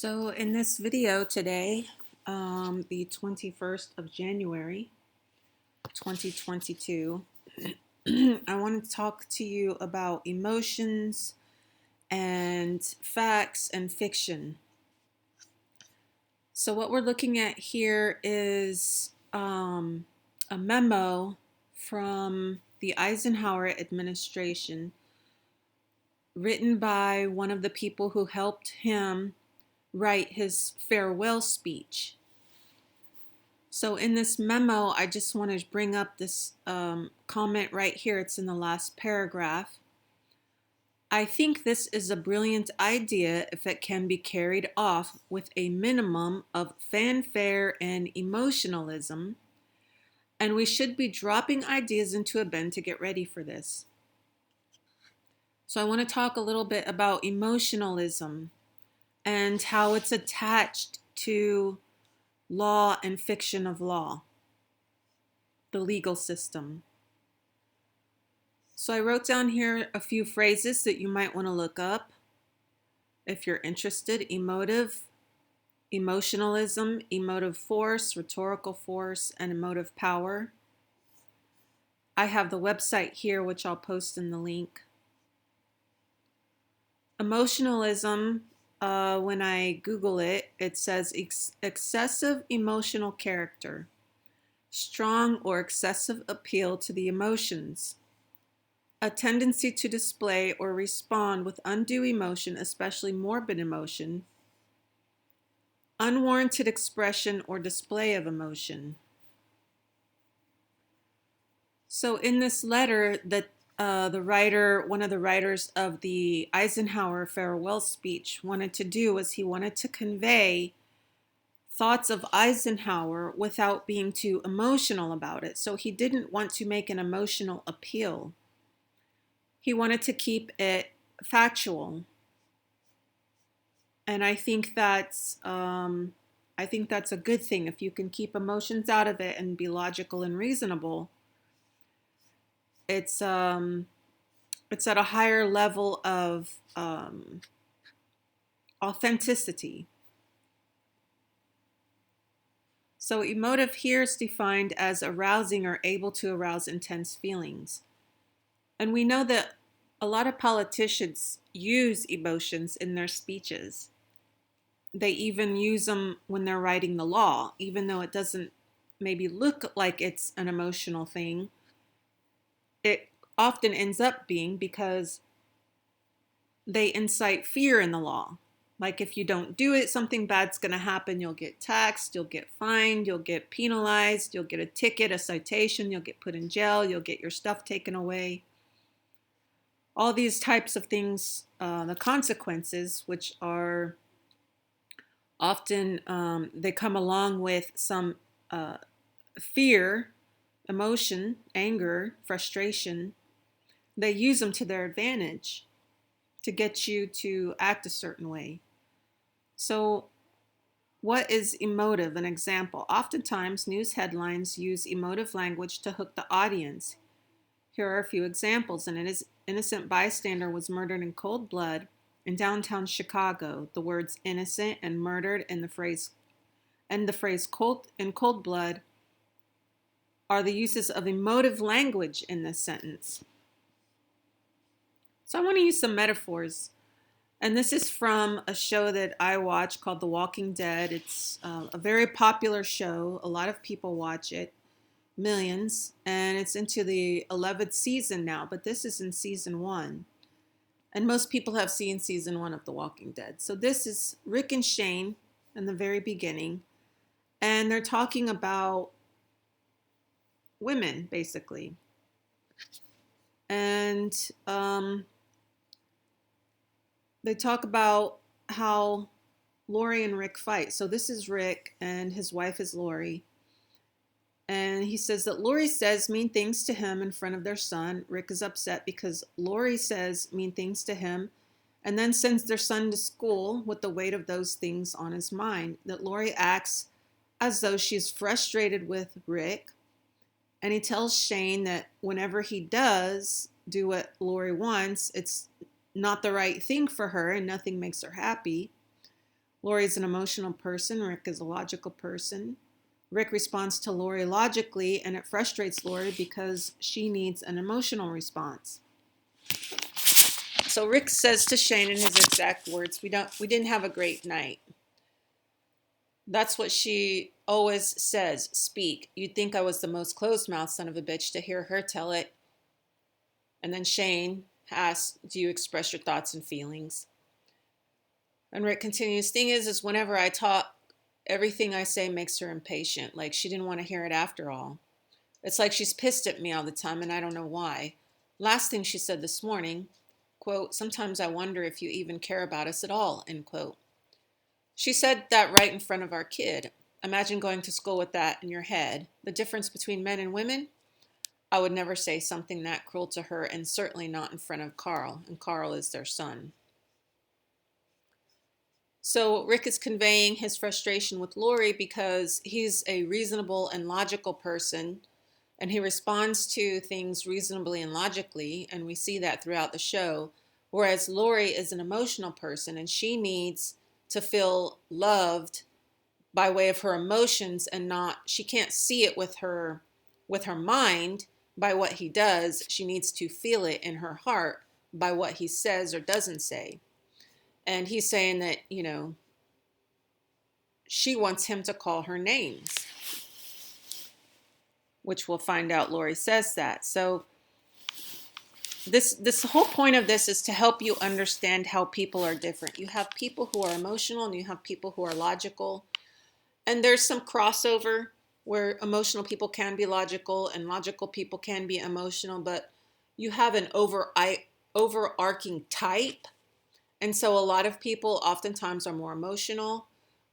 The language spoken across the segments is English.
So in this video today, the 21st of January, 2022, I want to talk to you about emotions and facts and fiction. So what we're looking at here is a memo from the Eisenhower administration written by one of the people who helped him write his farewell speech. So in this memo, I just want to bring up this comment right here. It's in the last paragraph. I think this is a brilliant idea if it can be carried off with a minimum of fanfare and emotionalism, and we should be dropping ideas into a bin to get ready for this. So I want to talk a little bit about emotionalism and how it's attached to law and fiction of law, the legal system. So I wrote down here a few phrases that you might want to look up if you're interested. Emotive, emotionalism, emotive force, rhetorical force, and emotive power. I have the website here, which I'll post in the link. Emotionalism, when I Google it, it says excessive emotional character, strong or excessive appeal to the emotions, a tendency to display or respond with undue emotion, especially morbid emotion, unwarranted expression or display of emotion. So in this letter that the writer, one of the writers of the Eisenhower farewell speech wanted to do was he wanted to convey thoughts of Eisenhower without being too emotional about it. So he didn't want to make an emotional appeal. He wanted to keep it factual. And I think that's a good thing. If you can keep emotions out of it and be logical and reasonable, it's at a higher level of authenticity. So emotive here is defined as arousing or able to arouse intense feelings. And we know that a lot of politicians use emotions in their speeches. They even use them when they're writing the law, even though it doesn't maybe look like it's an emotional thing. It often ends up being because they incite fear in the law. Like if you don't do it, something bad's going to happen. You'll get taxed, you'll get fined, you'll get penalized, you'll get a ticket, a citation, you'll get put in jail, you'll get your stuff taken away. All these types of things, the consequences, which are often, they come along with some fear, emotion, anger, frustration. They use them to their advantage to get you to act a certain way. So what is emotive? An example. Oftentimes, news headlines use emotive language to hook the audience. Here are a few examples. An innocent bystander was murdered in cold blood in downtown Chicago. The words innocent and murdered and the phrase cold in cold blood are the uses of emotive language in this sentence. So I want to use some metaphors. And this is from a show that I watch called The Walking Dead. It's a very popular show. A lot of people watch it, millions. And it's into the 11th season now, but this is in season 1. And most people have seen season 1 of The Walking Dead. So this is Rick and Shane in the very beginning. And they're talking about women, basically. And they talk about how Laurie and Rick fight. So this is Rick and his wife is Laurie. And he says that Laurie says mean things to him in front of their son. Rick is upset because Laurie says mean things to him and then sends their son to school with the weight of those things on his mind. That Laurie acts as though she's frustrated with Rick. And he tells Shane that whenever he does do what Laurie wants, it's not the right thing for her and nothing makes her happy. Laurie's an emotional person. Rick is a logical person. Rick responds to Laurie logically, and it frustrates Laurie because she needs an emotional response. So Rick says to Shane in his exact words, we didn't have a great night. That's what she always says, speak. You'd think I was the most closed-mouthed son of a bitch to hear her tell it. And then Shane asks, do you express your thoughts and feelings? And Rick continues, thing is whenever I talk, everything I say makes her impatient. Like she didn't want to hear it after all. It's like she's pissed at me all the time and I don't know why. Last thing she said this morning, quote, sometimes I wonder if you even care about us at all, end quote. She said that right in front of our kid. Imagine going to school with that in your head. The difference between men and women? I would never say something that cruel to her, and certainly not in front of Carl, and Carl is their son. So Rick is conveying his frustration with Laurie because he's a reasonable and logical person, and he responds to things reasonably and logically, and we see that throughout the show, whereas Laurie is an emotional person, and she needs to feel loved by way of her emotions, and not, she can't see it with her mind by what he does. She needs to feel it in her heart by what he says or doesn't say. And he's saying that, she wants him to call her names, which we'll find out Laurie says that. So this whole point of this is to help you understand how people are different. You have people who are emotional and you have people who are logical. And there's some crossover where emotional people can be logical and logical people can be emotional, but you have an overarching type. And so a lot of people oftentimes are more emotional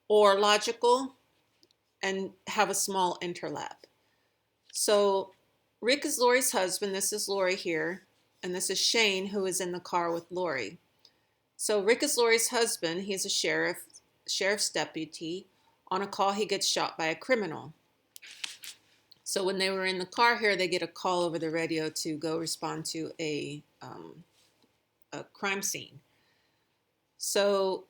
or logical and have a small interlap. So Rick is Laurie's husband. This is Laurie here. And this is Shane, who is in the car with Laurie. So Rick is Laurie's husband. He's a sheriff's deputy. On a call, he gets shot by a criminal. So when they were in the car here, they get a call over the radio to go respond to a crime scene. So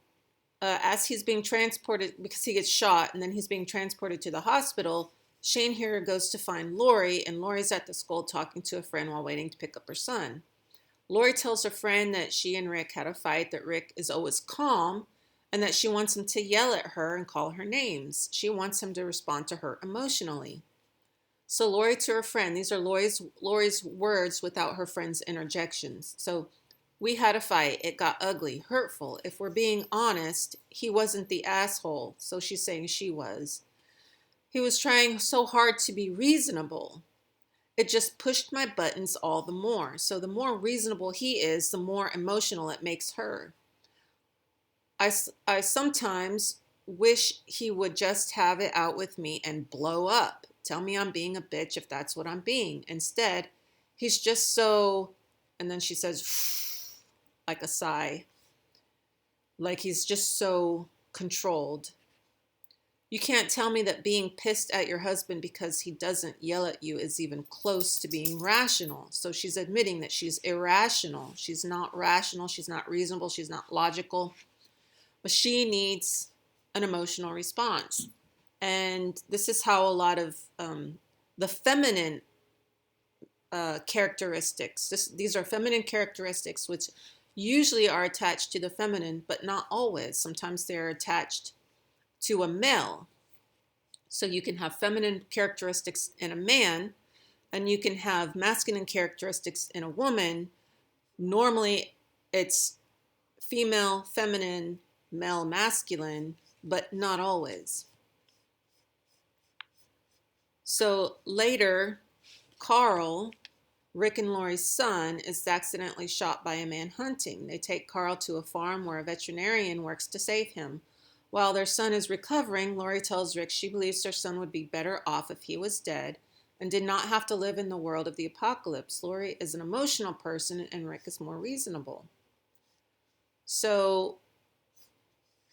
as he's being transported, because he gets shot, and then he's being transported to the hospital, Shane here goes to find Laurie, and Laurie's at the school talking to a friend while waiting to pick up her son. Laurie tells her friend that she and Rick had a fight, that Rick is always calm, and that she wants him to yell at her and call her names. She wants him to respond to her emotionally. So Laurie to her friend, these are Laurie's words without her friend's interjections. So we had a fight. It got ugly, hurtful. If we're being honest, he wasn't the asshole. So she's saying she was. He was trying so hard to be reasonable. It just pushed my buttons all the more. So the more reasonable he is, the more emotional it makes her. I sometimes wish he would just have it out with me and blow up. Tell me I'm being a bitch if that's what I'm being. Instead, he's just so, and then she says, like a sigh, like he's just so controlled. You can't tell me that being pissed at your husband because he doesn't yell at you is even close to being rational. So she's admitting that she's irrational. She's not rational. She's not reasonable. She's not logical. But she needs an emotional response. And this is how a lot of the feminine characteristics, these are feminine characteristics which usually are attached to the feminine, but not always. Sometimes they're attached to a male. So you can have feminine characteristics in a man, and you can have masculine characteristics in a woman. Normally, it's female, feminine, male, masculine, but not always. So later, Carl, Rick and Laurie's son, is accidentally shot by a man hunting. They take Carl to a farm where a veterinarian works to save him. While their son is recovering, Laurie tells Rick she believes their son would be better off if he was dead and did not have to live in the world of the apocalypse. Laurie is an emotional person and Rick is more reasonable. So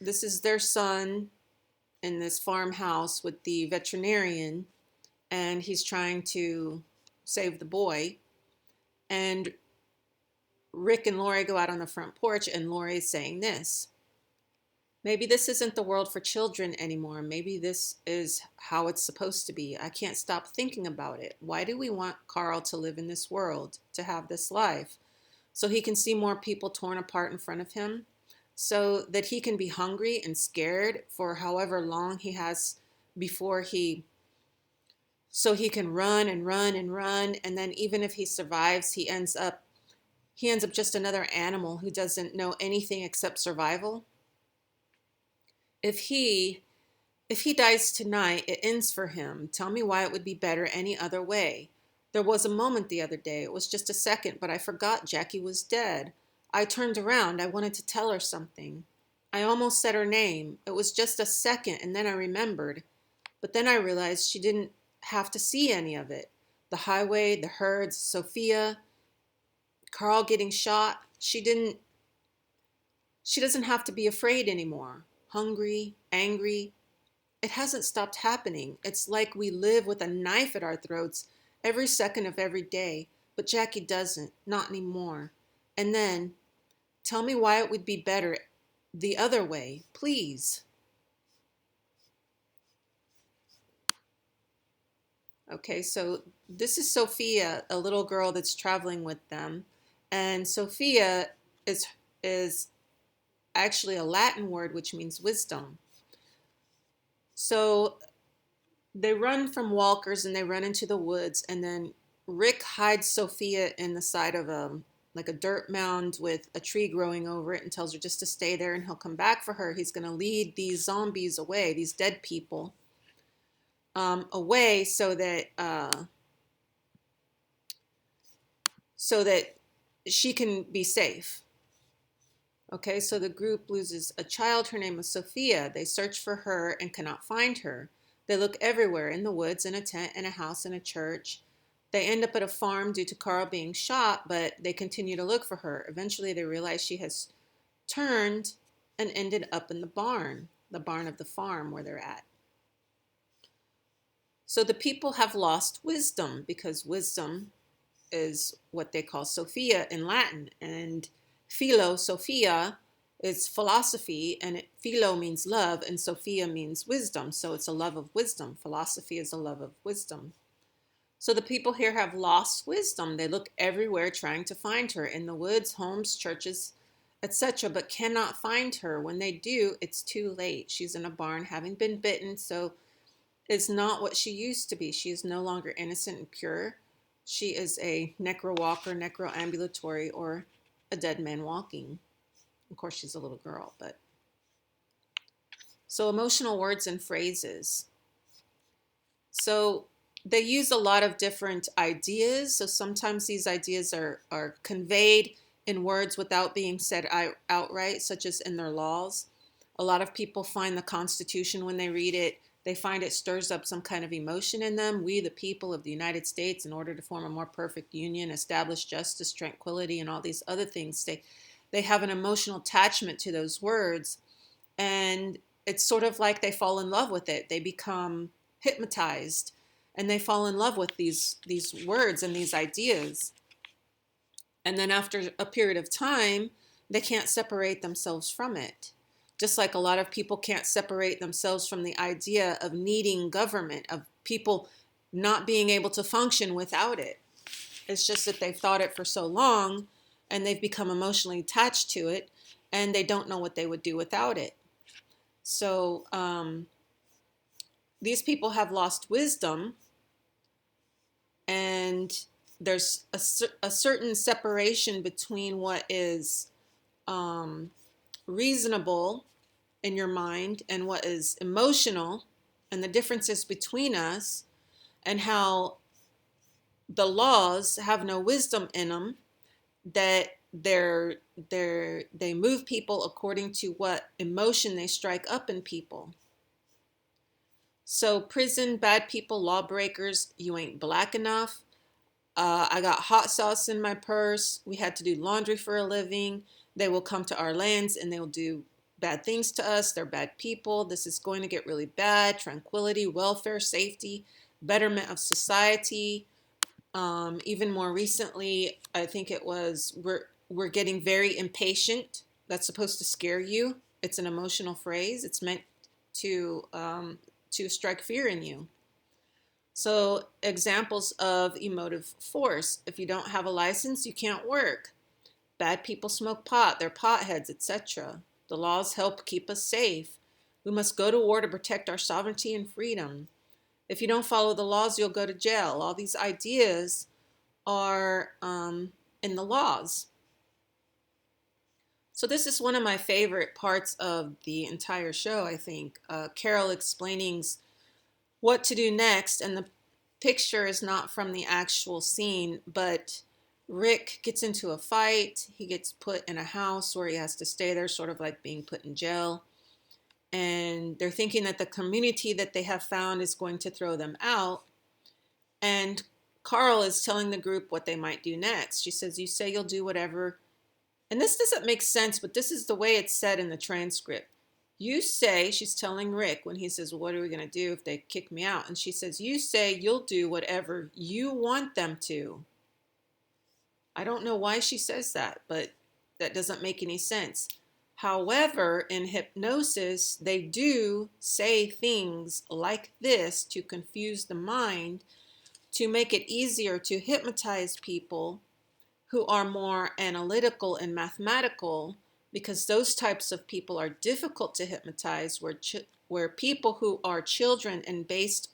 this is their son in this farmhouse with the veterinarian, and he's trying to save the boy. And Rick and Laurie go out on the front porch, and Laurie is saying this. Maybe this isn't the world for children anymore. Maybe this is how it's supposed to be. I can't stop thinking about it. Why do we want Carl to live in this world, to have this life? So he can see more people torn apart in front of him? So that he can be hungry and scared for however long he has before so he can run and run and run, and then even if he survives, he ends up just another animal who doesn't know anything except survival. If he If he dies tonight, it ends for him. Tell me why it would be better any other way. There was a moment the other day. It was just a second, but I forgot Jackie was dead. I turned around. I wanted to tell her something. I almost said her name. It was just a second, and then I remembered. But then I realized she didn't have to see any of it. The highway, the herds, Sophia, Carl getting shot. She doesn't have to be afraid anymore. Hungry, angry, it hasn't stopped happening. It's like we live with a knife at our throats every second of every day, but Jackie doesn't, not anymore. And then, tell me why it would be better the other way, please. Okay, so this is Sophia, a little girl that's traveling with them. And Sophia is is actually a Latin word which means wisdom. So they run from walkers and they run into the woods, and then Rick hides Sophia in the side of a dirt mound with a tree growing over it and tells her just to stay there and he'll come back for her. He's going to lead these zombies away, these dead people away, so that she can be safe. Okay, so the group loses a child. Her name is Sophia. They search for her and cannot find her. They look everywhere, in the woods, in a tent, in a house, in a church. They end up at a farm due to Carl being shot, but they continue to look for her. Eventually, they realize she has turned and ended up in the barn of the farm where they're at. So the people have lost wisdom because wisdom is what they call Sophia in Latin, and Sophia is philosophy, and philo means love, and Sophia means wisdom. So it's a love of wisdom. Philosophy is a love of wisdom. So the people here have lost wisdom. They look everywhere trying to find her, in the woods, homes, churches, etc., but cannot find her. When they do, it's too late. She's in a barn having been bitten, so it's not what she used to be. She is no longer innocent and pure. She is a necro walker, necroambulatory, or a dead man walking. Of course, she's a little girl, but. So emotional words and phrases. So they use a lot of different ideas. So sometimes these ideas are conveyed in words without being said outright, such as in their laws. A lot of people find the Constitution when they read it. They find it stirs up some kind of emotion in them. We, the people of the United States, in order to form a more perfect union, establish justice, tranquility, and all these other things, they have an emotional attachment to those words. And it's sort of like they fall in love with it. They become hypnotized and they fall in love with these words and these ideas. And then after a period of time, they can't separate themselves from it. Just like a lot of people can't separate themselves from the idea of needing government, of people not being able to function without it. It's just that they've thought it for so long and they've become emotionally attached to it and they don't know what they would do without it. So these people have lost wisdom, and there's a certain separation between what is reasonable in your mind and what is emotional, and the differences between us, and how the laws have no wisdom in them, that they move people according to what emotion they strike up in people. So prison, bad people, lawbreakers, you ain't black enough. I got hot sauce in my purse. We had to do laundry for a living. They will come to our lands and they will do bad things to us. They're bad people. This is going to get really bad. Tranquility, welfare, safety, betterment of society. Even more recently, I think it was we're getting very impatient. That's supposed to scare you. It's an emotional phrase. It's meant to strike fear in you. So examples of emotive force: if you don't have a license, you can't work. Bad people smoke pot, they're potheads, etc. The laws help keep us safe. We must go to war to protect our sovereignty and freedom. If you don't follow the laws, you'll go to jail. All these ideas are in the laws. So this is one of my favorite parts of the entire show, I think. Carol explaining what to do next, and the picture is not from the actual scene, but Rick gets into a fight. He gets put in a house where he has to stay there, sort of like being put in jail. And they're thinking that the community that they have found is going to throw them out. And Carl is telling the group what they might do next. She says, "You say you'll do whatever." And this doesn't make sense, but this is the way it's said in the transcript. You say, she's telling Rick when he says, "Well, what are we going to do if they kick me out?" And she says, "You say you'll do whatever you want them to." I don't know why she says that, but that doesn't make any sense. However, in hypnosis, they do say things like this to confuse the mind, to make it easier to hypnotize people who are more analytical and mathematical, because those types of people are difficult to hypnotize, where people who are children and based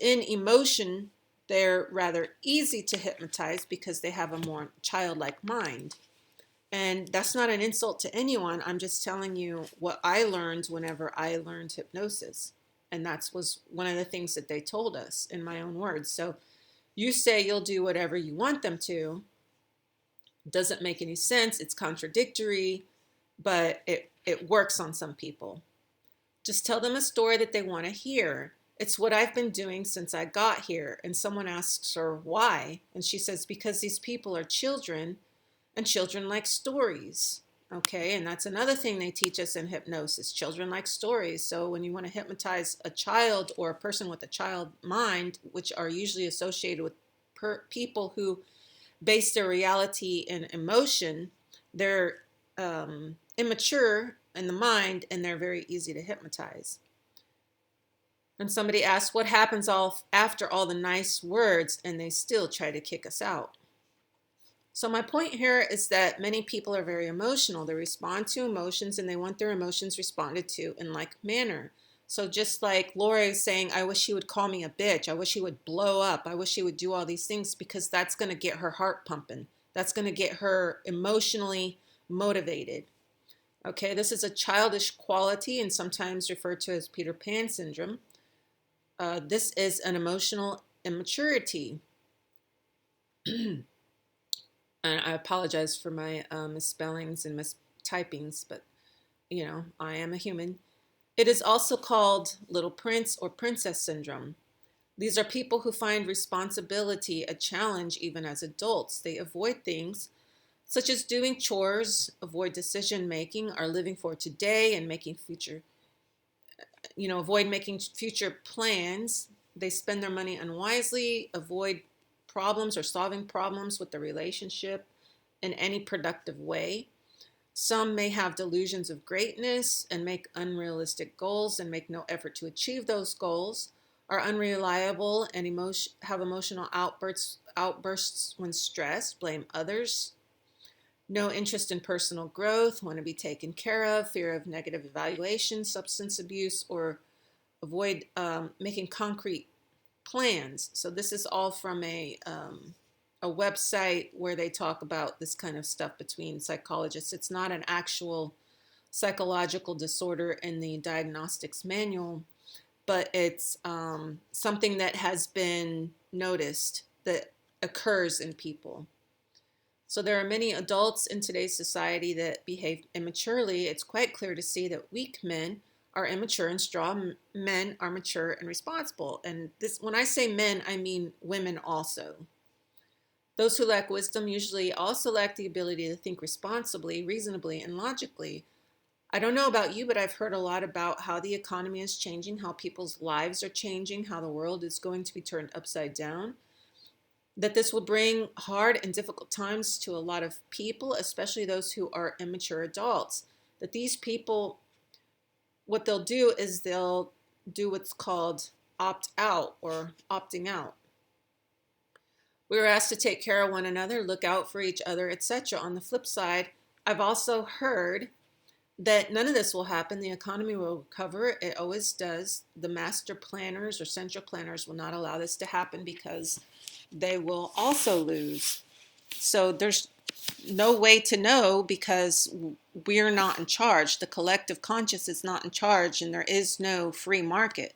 in emotion, they're rather easy to hypnotize because they have a more childlike mind. And that's not an insult to anyone. I'm just telling you what I learned whenever I learned hypnosis. And that was one of the things that they told us in my own words. So you say you'll do whatever you want them to. Doesn't make any sense. It's contradictory, but it works on some people. Just tell them a story that they want to hear. It's what I've been doing since I got here. And someone asks her why. And she says, because these people are children, and children like stories. Okay, and that's another thing they teach us in hypnosis. Children like stories. So when you want to hypnotize a child or a person with a child mind, which are usually associated with people who base their reality in emotion, they're immature in the mind, and they're very easy to hypnotize. And somebody asks, what happens after all the nice words, and they still try to kick us out? So my point here is that many people are very emotional. They respond to emotions, and they want their emotions responded to in like manner. So just like Laurie is saying, I wish he would call me a bitch. I wish he would blow up. I wish he would do all these things, because that's going to get her heart pumping. That's going to get her emotionally motivated. Okay, this is a childish quality and sometimes referred to as Peter Pan syndrome. This is an emotional immaturity. And I apologize for my misspellings and mistypings, but I am a human. It is also called little prince or princess syndrome. These are people who find responsibility a challenge even as adults. They avoid things such as doing chores, avoid decision making, are living for today and avoid making future plans. They spend their money unwisely, avoid problems or solving problems with the relationship in any productive way. Some may have delusions of greatness and make unrealistic goals and make no effort to achieve those goals, are unreliable and have emotional outbursts when stressed, blame others, no interest in personal growth, want to be taken care of, fear of negative evaluation, substance abuse, or avoid making concrete plans. So this is all from a website where they talk about this kind of stuff between psychologists. It's not an actual psychological disorder in the diagnostics manual, but it's something that has been noticed that occurs in people. So there are many adults in today's society that behave immaturely. It's quite clear to see that weak men are immature and strong men are mature and responsible. And this, when I say men, I mean women also. Those who lack wisdom usually also lack the ability to think responsibly, reasonably, and logically. I don't know about you, but I've heard a lot about how the economy is changing, how people's lives are changing, how the world is going to be turned upside down, that this will bring hard and difficult times to a lot of people, especially those who are immature adults. that these people, what they'll do is they'll do what's called opt out or opting out. We were asked to take care of one another, look out for each other, etc. On the flip side, I've also heard that none of this will happen. The economy will recover. It always does. The master planners or central planners will not allow this to happen because they will also lose. So there's no way to know because we're not in charge. The collective conscious is not in charge, and there is no free market.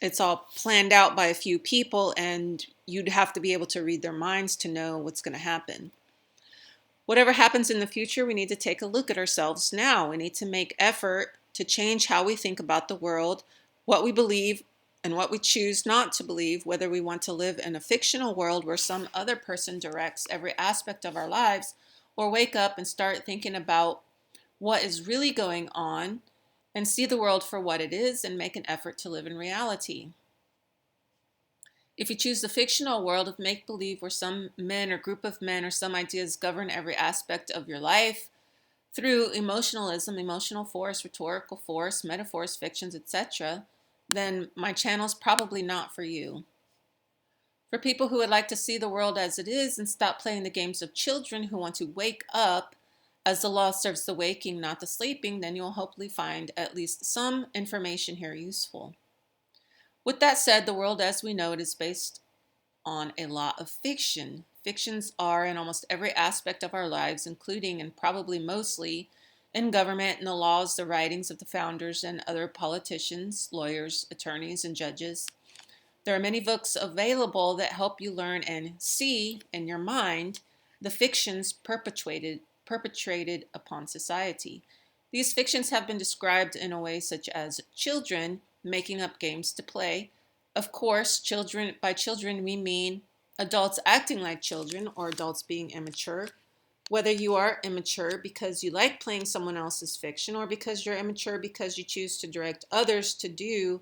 It's all planned out by a few people, and you'd have to be able to read their minds to know what's going to happen. Whatever happens in the future, we need to take a look at ourselves now. We need to make effort to change how we think about the world, what we believe, and what we choose not to believe, whether we want to live in a fictional world where some other person directs every aspect of our lives, or wake up and start thinking about what is really going on and see the world for what it is and make an effort to live in reality. If you choose the fictional world of make-believe where some men or group of men or some ideas govern every aspect of your life through emotionalism, emotional force, rhetorical force, metaphors, fictions, etc., then my channel's probably not for you. For people who would like to see the world as it is and stop playing the games of children who want to wake up, as the law serves the waking, not the sleeping, then you'll hopefully find at least some information here useful. With that said, the world as we know it is based on a lot of fiction. Fictions are in almost every aspect of our lives, including and probably mostly in government and the laws, the writings of the founders and other politicians, lawyers, attorneys, and judges. There are many books available that help you learn and see in your mind the fictions perpetrated upon society. These fictions have been described in a way such as children making up games to play. Of course, by children we mean adults acting like children or adults being immature. Whether you are immature because you like playing someone else's fiction or because you're immature because you choose to direct others to do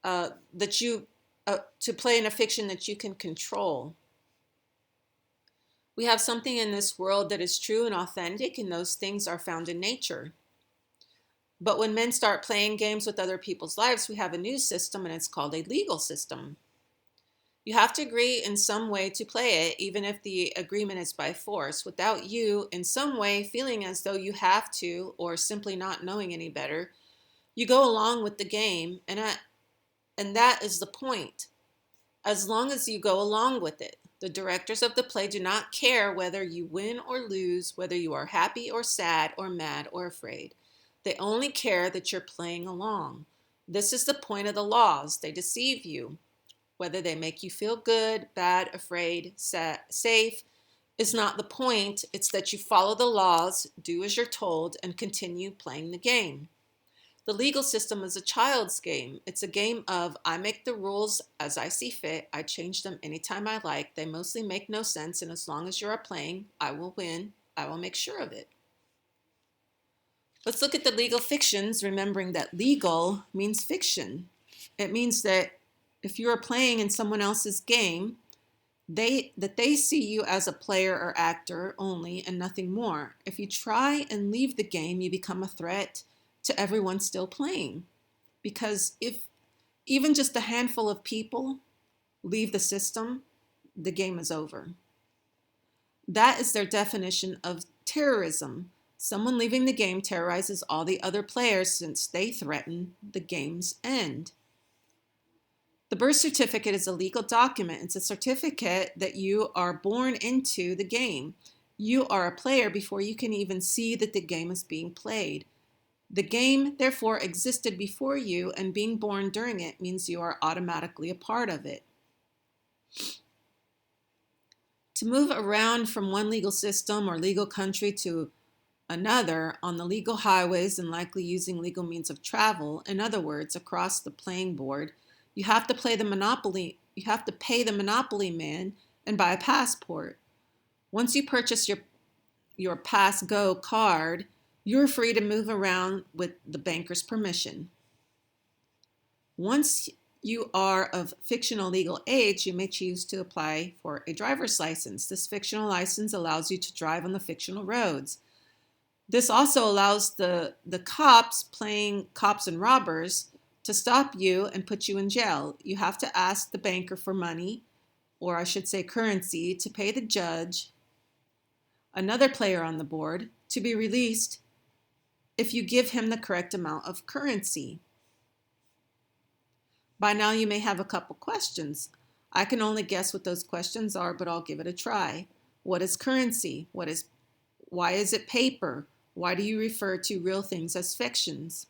to play in a fiction that you can control. We have something in this world that is true and authentic, and those things are found in nature. But when men start playing games with other people's lives, we have a new system, and it's called a legal system. You have to agree in some way to play it, even if the agreement is by force, without you in some way feeling as though you have to, or simply not knowing any better. You go along with the game, and that is the point. As long as you go along with it. The directors of the play do not care whether you win or lose, whether you are happy or sad or mad or afraid. They only care that you're playing along. This is the point of the laws. They deceive you. Whether they make you feel good, bad, afraid, safe is not the point. It's that you follow the laws, do as you're told, and continue playing the game. The legal system is a child's game. It's a game of I make the rules as I see fit. I change them anytime I like. They mostly make no sense, and as long as you are playing, I will win. I will make sure of it. Let's look at the legal fictions, remembering that legal means fiction. It means that if you are playing in someone else's game, they see you as a player or actor only and nothing more. If you try and leave the game, you become a threat to everyone still playing. Because if even just a handful of people leave the system, the game is over. That is their definition of terrorism. Someone leaving the game terrorizes all the other players since they threaten the game's end. The birth certificate is a legal document. It's a certificate that you are born into the game. You are a player before you can even see that the game is being played. The game, therefore, existed before you, and being born during it means you are automatically a part of it. To move around from one legal system or legal country to another on the legal highways and likely using legal means of travel, in other words, across the playing board, you have to pay the monopoly man and buy a passport. Once you purchase your Pass Go card, you're free to move around with the banker's permission. Once you are of fictional legal age, you may choose to apply for a driver's license. This fictional license allows you to drive on the fictional roads. This also allows the cops playing cops and robbers to stop you and put you in jail. You have to ask the banker for money, or I should say currency, to pay the judge, another player on the board, to be released if you give him the correct amount of currency. By now you may have a couple questions. I can only guess what those questions are, but I'll give it a try. What is currency? Why is it paper? Why do you refer to real things as fictions?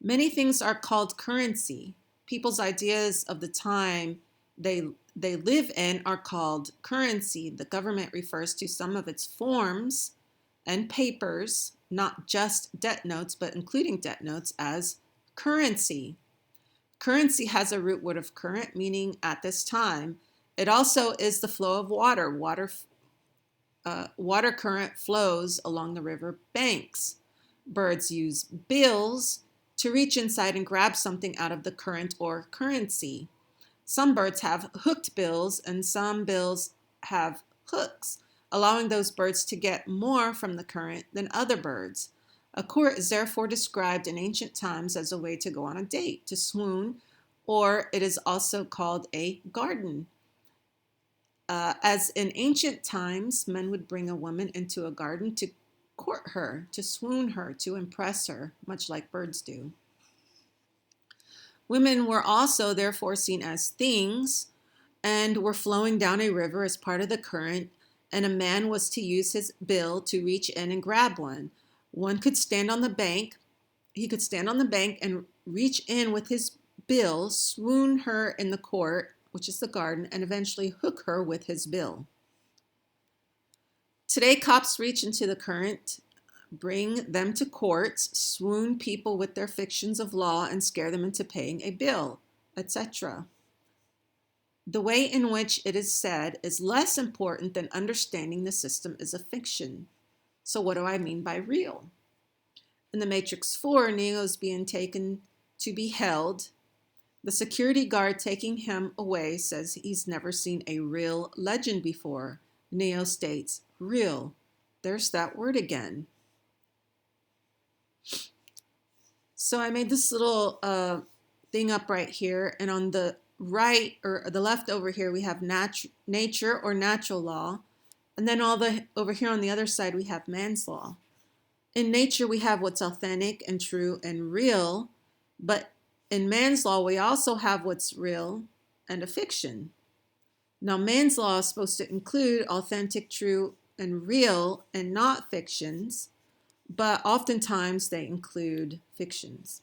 Many things are called currency. People's ideas of the time they live in are called currency. The government refers to some of its forms and papers, not just debt notes, but including debt notes, as currency. Currency has a root word of current, meaning at this time. It also is the flow of water. Water current flows along the river banks. Birds use bills to reach inside and grab something out of the current or currency. Some birds have hooked bills and some bills have hooks, allowing those birds to get more from the current than other birds. A court is therefore described in ancient times as a way to go on a date, to swoon, or it is also called a garden. As in ancient times, men would bring a woman into a garden to court her, to swoon her, to impress her, much like birds do. Women were also therefore seen as things and were flowing down a river as part of the current, and a man was to use his bill to reach in and grab one. One could stand on the bank. He could stand on the bank and reach in with his bill, swoon her in the court, which is the garden, and eventually hook her with his bill. Today, cops reach into the current, bring them to courts, swoon people with their fictions of law, and scare them into paying a bill, etc. The way in which it is said is less important than understanding the system is a fiction. So what do I mean by real? In The Matrix 4, Neo is being taken to be held. The security guard taking him away says he's never seen a real legend before. Neo states, real. There's that word again. So I made this little thing up right here, and on the right or the left over here we have nature or natural law, and then over here on the other side we have man's law. In nature we have what's authentic and true and real, but in man's law we also have what's real and a fiction. Now man's law is supposed to include authentic, true, and real and not fictions, but oftentimes they include fictions.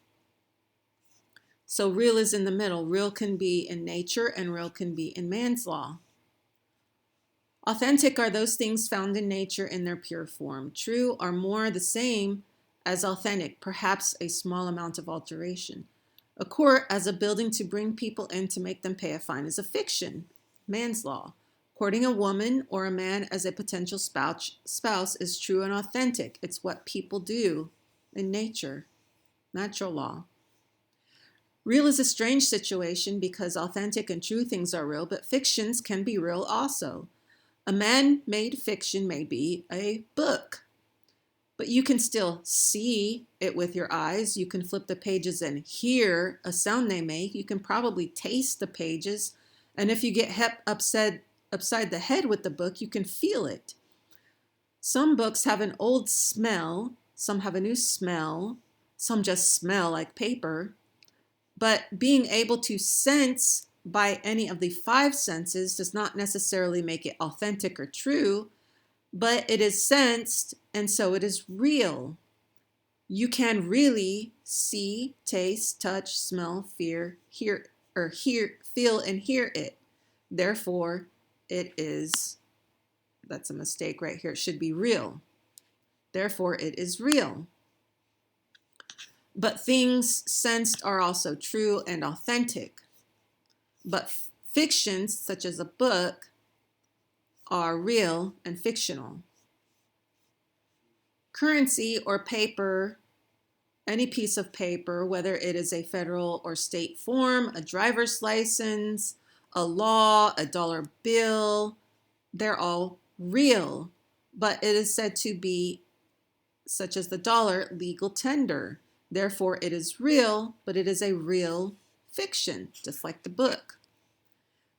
So real is in the middle. Real can be in nature and real can be in man's law. Authentic are those things found in nature in their pure form. True are more the same as authentic, perhaps a small amount of alteration. A court as a building to bring people in to make them pay a fine is a fiction, man's law. Courting a woman or a man as a potential spouse is true and authentic. It's what people do in nature, natural law. Real is a strange situation because authentic and true things are real, but fictions can be real also. A man-made fiction may be a book, but you can still see it with your eyes. You can flip the pages and hear a sound they make. You can probably taste the pages, and if you get upside the head with the book, you can feel it. Some books have an old smell, some have a new smell, some just smell like paper. But being able to sense by any of the five senses does not necessarily make it authentic or true, but it is sensed, and so it is real. You can really see, taste, touch, smell, feel, and hear it. Therefore, it is, that's a mistake right here, it should be real. Therefore, it is real. But things sensed are also true and authentic. But fictions, such as a book, are real and fictional. Currency or paper, any piece of paper, whether it is a federal or state form, a driver's license, a law, a dollar bill, they're all real. but it is said to be, such as the dollar, legal tender. Therefore, it is real, but it is a real fiction, just like the book.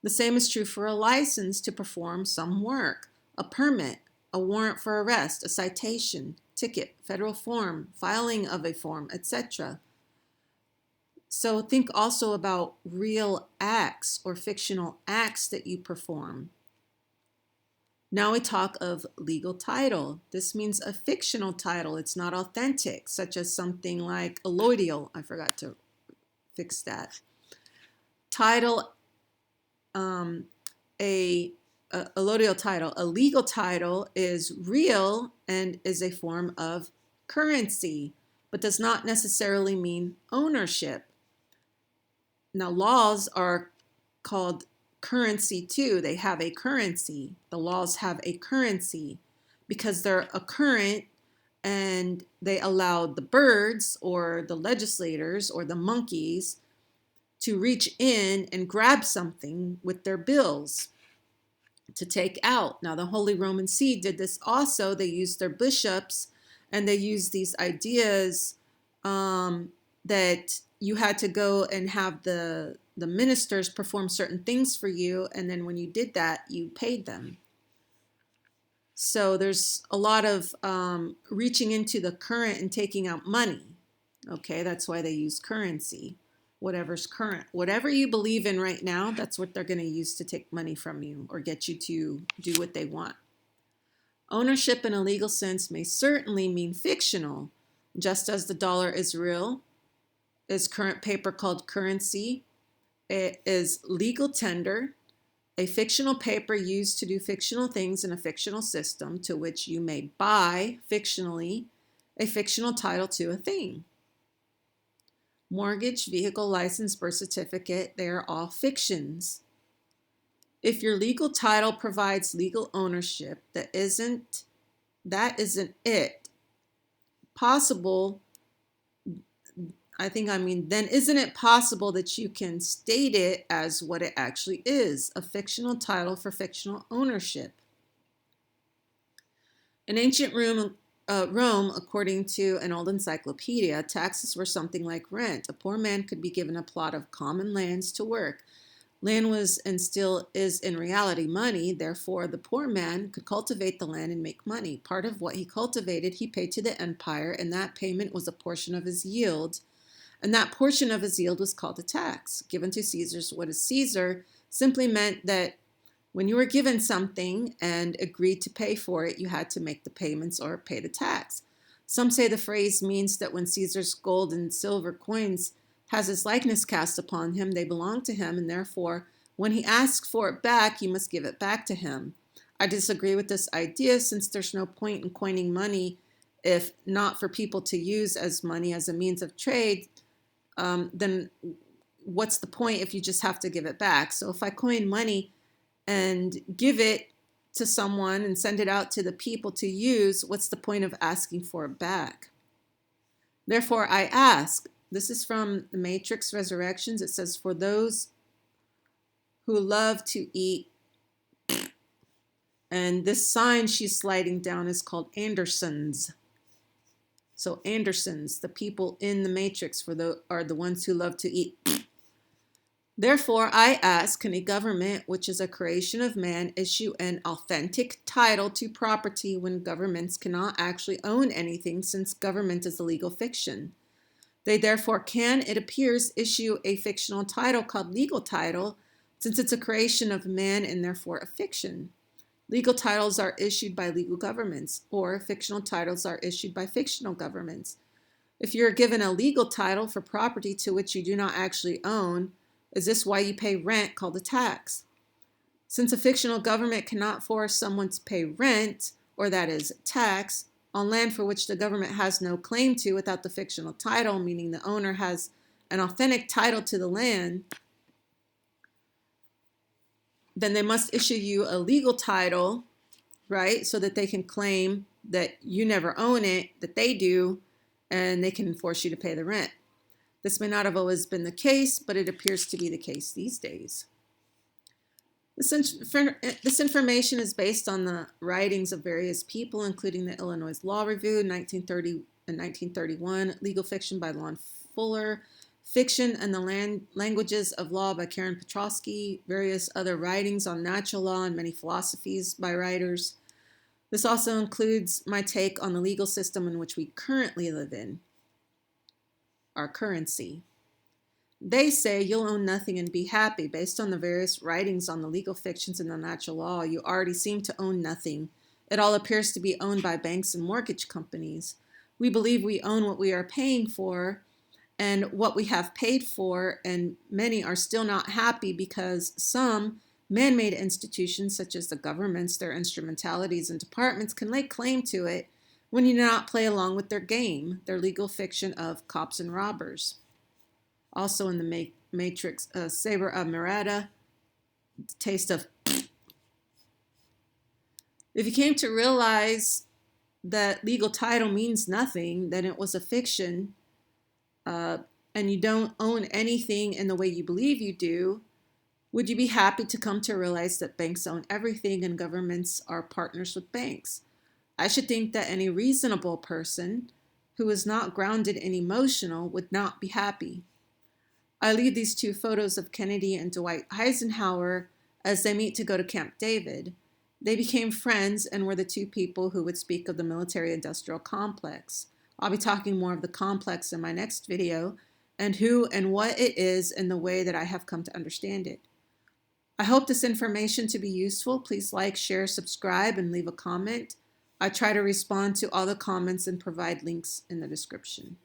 The same is true for a license to perform some work, a permit, a warrant for arrest, a citation, ticket, federal form, filing of a form, etc. So think also about real acts or fictional acts that you perform. Now we talk of legal title. This means a fictional title. It's not authentic, such as something like allodial. I forgot to fix that. Title, a allodial title. A legal title is real and is a form of currency, but does not necessarily mean ownership. Now, laws are called currency too. They have a currency. The laws have a currency because they're a current, and they allow the birds or the legislators or the monkeys to reach in and grab something with their bills to take out. Now, the Holy Roman See did this also. They used their bishops, and they used these ideas that you had to go and have the ministers perform certain things for you, and then when you did that, you paid them. So there's a lot of reaching into the current and taking out money. Okay, that's why they use currency. Whatever's current, whatever you believe in right now, that's what they're going to use to take money from you or get you to do what they want. Ownership in a legal sense may certainly mean fictional, just as the dollar is real, is current paper called currency. It is legal tender, a fictional paper used to do fictional things in a fictional system to which you may buy fictionally a fictional title to a thing. Mortgage, vehicle, license, birth certificate, they are all fictions. If your legal title provides legal ownership, that isn't it possible? Then isn't it possible that you can state it as what it actually is, a fictional title for fictional ownership? In ancient Rome, according to an old encyclopedia, taxes were something like rent. A poor man could be given a plot of common lands to work. Land was and still is in reality money. Therefore, the poor man could cultivate the land and make money. Part of what he cultivated, he paid to the empire, and that payment was a portion of his yield. And that portion of his yield was called a tax. Given to Caesar's what is Caesar simply meant that when you were given something and agreed to pay for it, you had to make the payments or pay the tax. Some say the phrase means that when Caesar's gold and silver coins has his likeness cast upon him, they belong to him, and therefore, when he asks for it back, you must give it back to him. I disagree with this idea, since there's no point in coining money if not for people to use as money as a means of trade. Then what's the point if you just have to give it back? So if I coin money and give it to someone and send it out to the people to use, what's the point of asking for it back? Therefore, I ask, this is from the Matrix Resurrections. It says, for those who love to eat, and this sign she's sliding down is called Andersons. So Andersons, the people in the Matrix, are the ones who love to eat. Therefore, I ask, can a government, which is a creation of man, issue an authentic title to property when governments cannot actually own anything, since government is a legal fiction? They therefore can, it appears, issue a fictional title called legal title, since it's a creation of man and therefore a fiction. Legal titles are issued by legal governments, or fictional titles are issued by fictional governments. If you're given a legal title for property to which you do not actually own, is this why you pay rent, called a tax? Since a fictional government cannot force someone to pay rent, or that is tax, on land for which the government has no claim to without the fictional title, meaning the owner has an authentic title to the land, then they must issue you a legal title, right? So that they can claim that you never own it, that they do, and they can force you to pay the rent. This may not have always been the case, but it appears to be the case these days. This information is based on the writings of various people, including the Illinois Law Review, 1930 and 1931, legal fiction by Lon Fuller, fiction and the languages of law by Karen Petrosky, various other writings on natural law and many philosophies by writers. This also includes my take on the legal system in which we currently live in, our currency. They say you'll own nothing and be happy. Based on the various writings on the legal fictions and the natural law, you already seem to own nothing. It all appears to be owned by banks and mortgage companies. We believe we own what we are paying for and what we have paid for, and many are still not happy because some man-made institutions, such as the governments, their instrumentalities, and departments, can lay claim to it when you do not play along with their game, their legal fiction of cops and robbers. Also in the Matrix, Saber of Merida, taste of. If you came to realize that legal title means nothing, then it was a fiction, and you don't own anything in the way you believe you do, would you be happy to come to realize that banks own everything and governments are partners with banks? I should think that any reasonable person who is not grounded in emotional would not be happy. I leave these two photos of Kennedy and Dwight Eisenhower as they meet to go to Camp David. They became friends and were the two people who would speak of the military-industrial complex. I'll be talking more of the complex in my next video and who and what it is in the way that I have come to understand it. I hope this information to be useful. Please like, share, subscribe, and leave a comment. I try to respond to all the comments and provide links in the description.